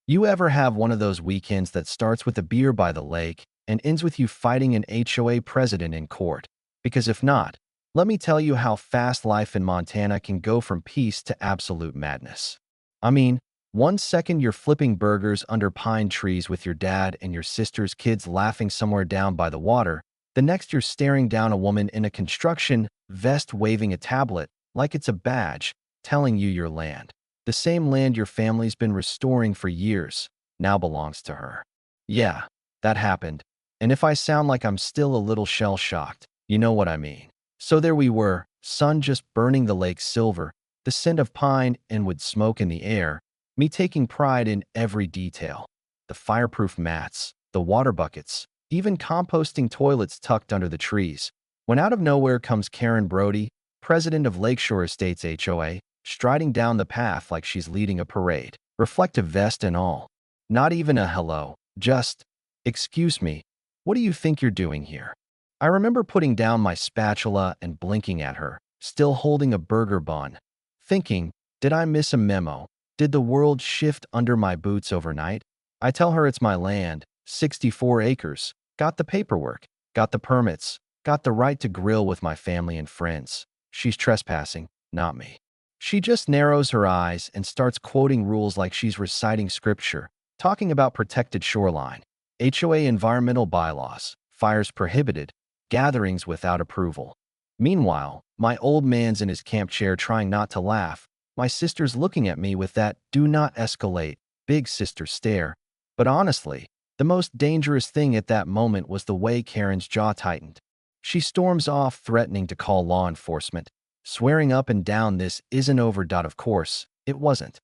You ever have one of those weekends that starts with a beer by the lake and ends with you fighting an HOA president in court? Because if not, let me tell you how fast life in Montana can go from peace to absolute madness. I mean, one second you're flipping burgers under pine trees with your dad and your sister's kids laughing somewhere down by the water, the next you're staring down a woman in a construction vest waving a tablet like it's a badge, telling you your land. The same land your family's been restoring for years now belongs to her. Yeah, that happened. And if I sound like I'm still a little shell-shocked, you know what I mean. So there we were, sun just burning the lake silver, the scent of pine and wood smoke in the air, me taking pride in every detail. The fireproof mats, the water buckets, even composting toilets tucked under the trees. When out of nowhere comes Karen Brody, president of Lakeshore Estates HOA, striding down the path like she's leading a parade, reflective vest and all. Not even a hello, just, excuse me, what do you think you're doing here? I remember putting down my spatula and blinking at her, still holding a burger bun, thinking, did I miss a memo? Did the world shift under my boots overnight? I tell her it's my land, 64 acres, got the paperwork, got the permits, got the right to grill with my family and friends. She's trespassing, not me. She just narrows her eyes and starts quoting rules like she's reciting scripture, talking about protected shoreline, HOA environmental bylaws, fires prohibited, gatherings without approval. Meanwhile, my old man's in his camp chair trying not to laugh. My sister's looking at me with that do not escalate, big sister stare. But honestly, the most dangerous thing at that moment was the way Karen's jaw tightened. She storms off threatening to call law enforcement, swearing up and down this isn't over. Of course, it wasn't.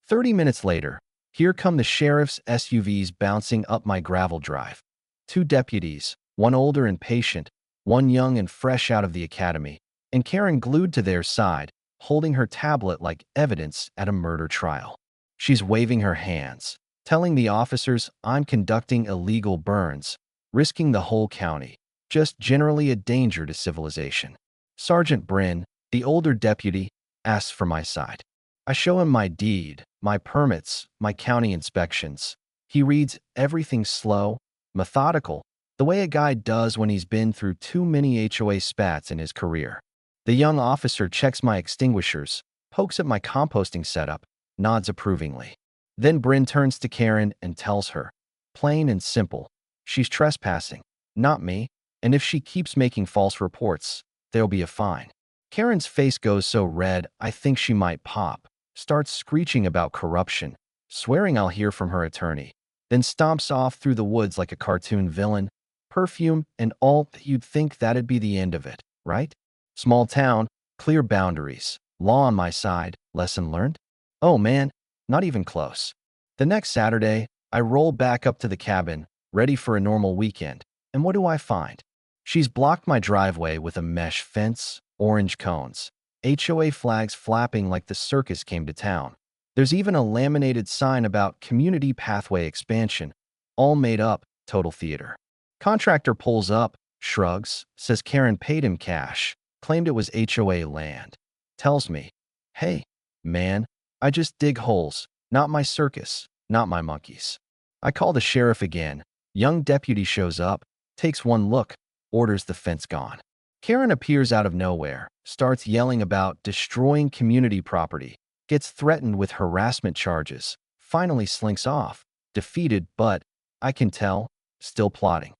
30 minutes later, here come the sheriff's SUVs bouncing up my gravel drive. Two deputies, one older and patient, one young and fresh out of the academy, and Karen glued to their side, holding her tablet like evidence at a murder trial. She's waving her hands, telling the officers I'm conducting illegal burns, risking the whole county, just generally a danger to civilization. Sergeant Bryn, the older deputy, asks for my side. I show him my deed, my permits, my county inspections. He reads everything slow, methodical, the way a guy does when he's been through too many HOA spats in his career. The young officer checks my extinguishers, pokes at my composting setup, nods approvingly. Then Bryn turns to Karen and tells her, plain and simple, she's trespassing, not me, and if she keeps making false reports, there'll be a fine. Karen's face goes so red I think she might pop, starts screeching about corruption, swearing I'll hear from her attorney, then stomps off through the woods like a cartoon villain, perfume and all. You'd think that'd be the end of it, right? Small town, clear boundaries, law on my side, lesson learned? Oh man, not even close. The next Saturday, I roll back up to the cabin, ready for a normal weekend, and what do I find? She's blocked my driveway with a mesh fence, orange cones, HOA flags flapping like the circus came to town. There's even a laminated sign about community pathway expansion, all made up, total theater. Contractor pulls up, shrugs, says Karen paid him cash, claimed it was HOA land. Tells me, hey, man, I just dig holes, not my circus, not my monkeys. I call the sheriff again. Young deputy shows up, takes one look, orders the fence gone. Karen appears out of nowhere, starts yelling about destroying community property, gets threatened with harassment charges, finally slinks off, defeated but, I can tell, still plotting.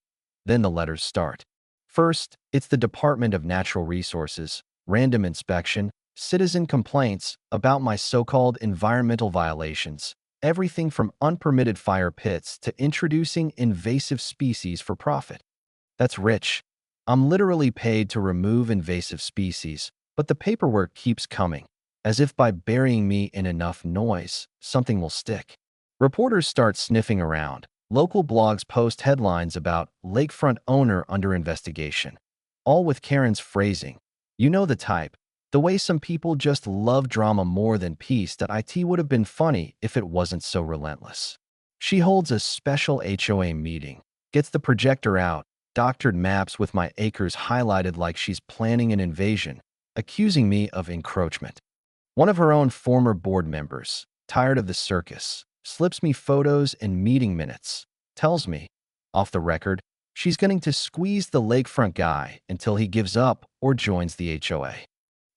Then the letters start. First, it's the Department of Natural Resources, random inspection, citizen complaints about my so-called environmental violations, everything from unpermitted fire pits to introducing invasive species for profit. That's rich. I'm literally paid to remove invasive species, but the paperwork keeps coming, as if by burying me in enough noise, something will stick. Reporters start sniffing around. Local blogs post headlines about lakefront owner under investigation, all with Karen's phrasing. You know the type. The way some people just love drama more than peace. That it would have been funny if it wasn't so relentless. She holds a special HOA meeting, gets the projector out, doctored maps with my acres highlighted like she's planning an invasion, accusing me of encroachment. One of her own former board members, tired of the circus, slips me photos and meeting minutes, tells me, off the record, she's going to squeeze the lakefront guy until he gives up or joins the HOA.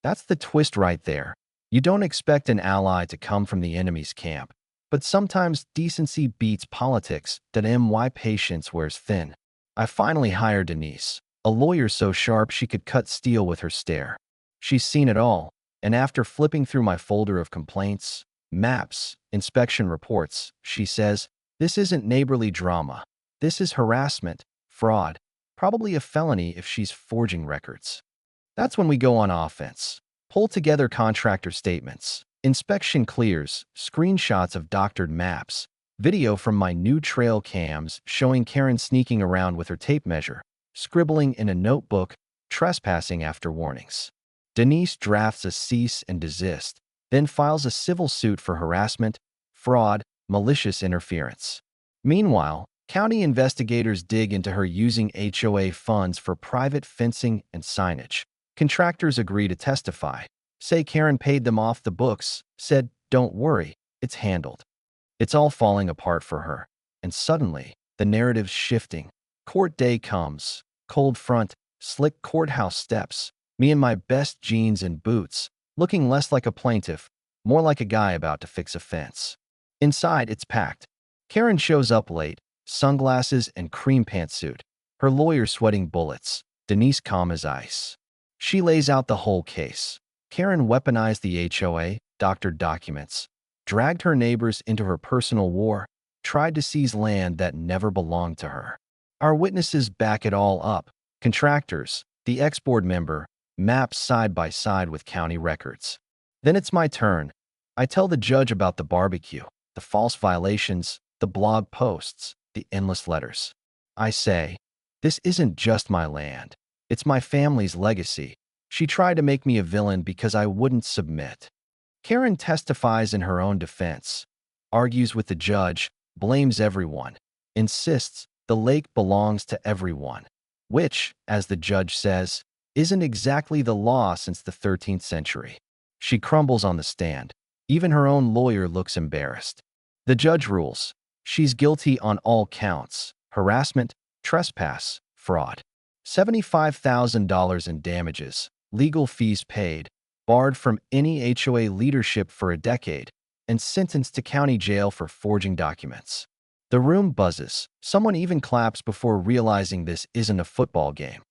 That's the twist right there. You don't expect an ally to come from the enemy's camp, but sometimes decency beats politics. Why patience wears thin. I finally hired Denise, a lawyer so sharp she could cut steel with her stare. She's seen it all, and after flipping through my folder of complaints, maps, inspection reports, she says, "This isn't neighborly drama. This is harassment, fraud, probably a felony if she's forging records." That's when we go on offense. Pull together contractor statements, inspection clears, screenshots of doctored maps, video from my new trail cams showing Karen sneaking around with her tape measure, scribbling in a notebook, trespassing after warnings. Denise drafts a cease and desist, then files a civil suit for harassment, fraud, malicious interference. Meanwhile, county investigators dig into her using HOA funds for private fencing and signage. Contractors agree to testify, say Karen paid them off the books, said, "Don't worry, it's handled." It's all falling apart for her. And suddenly, the narrative's shifting. Court day comes. Cold front, slick courthouse steps. Me in my best jeans and boots, looking less like a plaintiff, more like a guy about to fix a fence. Inside, it's packed. Karen shows up late, sunglasses and cream pantsuit. Her lawyer sweating bullets. Denise calm as ice. She lays out the whole case. Karen weaponized the HOA, doctored documents, dragged her neighbors into her personal war, tried to seize land that never belonged to her. Our witnesses back it all up. Contractors, the ex-board member, maps side by side with county records. Then it's my turn. I tell the judge about the barbecue, the false violations, the blog posts, the endless letters. I say, this isn't just my land. It's my family's legacy. She tried to make me a villain because I wouldn't submit. Karen testifies in her own defense, argues with the judge, blames everyone, insists the lake belongs to everyone, which, as the judge says, isn't exactly the law since the 13th century. She crumbles on the stand. Even her own lawyer looks embarrassed. The judge rules. She's guilty on all counts: harassment, trespass, fraud. $75,000 in damages, legal fees paid, barred from any HOA leadership for a decade, and sentenced to county jail for forging documents. The room buzzes. Someone even claps before realizing this isn't a football game.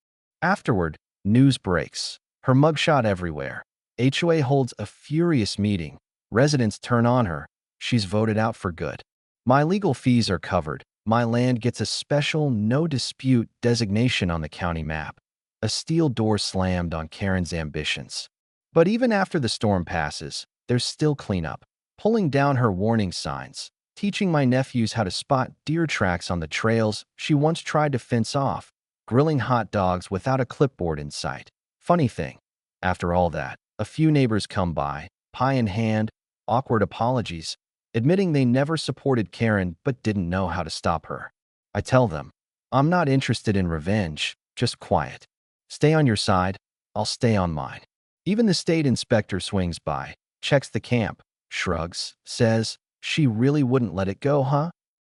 Afterward, news breaks. Her mugshot everywhere. HOA holds a furious meeting. Residents turn on her. She's voted out for good. My legal fees are covered. My land gets a special no-dispute designation on the county map. A steel door slammed on Karen's ambitions. But even after the storm passes, there's still cleanup. Pulling down her warning signs, teaching my nephews how to spot deer tracks on the trails she once tried to fence off, grilling hot dogs without a clipboard in sight. Funny thing, after all that, a few neighbors come by, pie in hand, awkward apologies, admitting they never supported Karen but didn't know how to stop her. I tell them, I'm not interested in revenge, just quiet. Stay on your side, I'll stay on mine. Even the state inspector swings by, checks the camp, shrugs, says, she really wouldn't let it go, huh?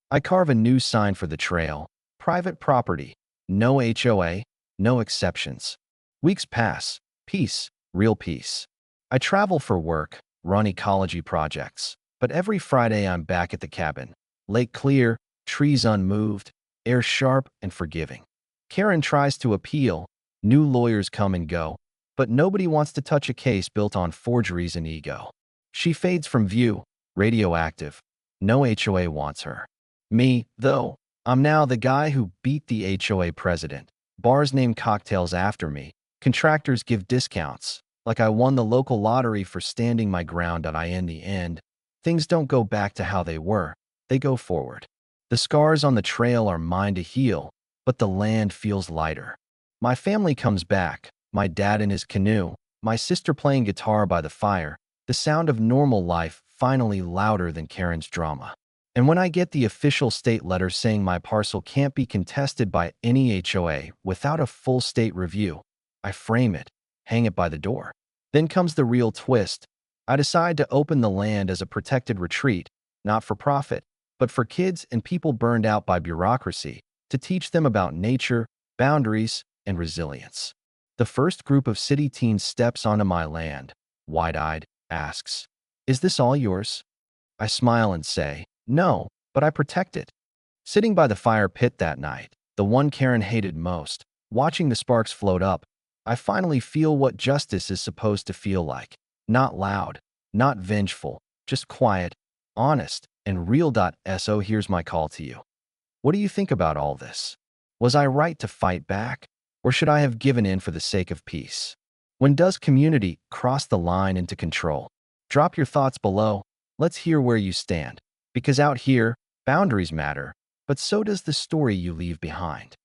I carve a new sign for the trail. Private property. No HOA. No exceptions. Weeks pass. Peace. Real peace. I travel for work, run ecology projects. But every Friday I'm back at the cabin. Lake clear, trees unmoved, air sharp and forgiving. Karen tries to appeal. New lawyers come and go. But nobody wants to touch a case built on forgeries and ego. She fades from view. Radioactive. No HOA wants her. Me, though, I'm now the guy who beat the HOA president. Bars name cocktails after me. Contractors give discounts. Like I won the local lottery for standing my ground. In the end, things don't go back to how they were. They go forward. The scars on the trail are mine to heal, but the land feels lighter. My family comes back. My dad in his canoe. My sister playing guitar by the fire. The sound of normal life finally louder than Karen's drama. And when I get the official state letter saying my parcel can't be contested by any HOA without a full state review, I frame it, hang it by the door. Then comes the real twist. I decide to open the land as a protected retreat, not for profit, but for kids and people burned out by bureaucracy, to teach them about nature, boundaries, and resilience. The first group of city teens steps onto my land, wide-eyed, asks, "Is this all yours?" I smile and say, "No, but I protect it." Sitting by the fire pit that night, the one Karen hated most, watching the sparks float up, I finally feel what justice is supposed to feel like. Not loud, not vengeful, just quiet, honest, and real. So here's my call to you. What do you think about all this? Was I right to fight back, or should I have given in for the sake of peace? When does community cross the line into control? Drop your thoughts below. Let's hear where you stand. Because out here, boundaries matter, but so does the story you leave behind.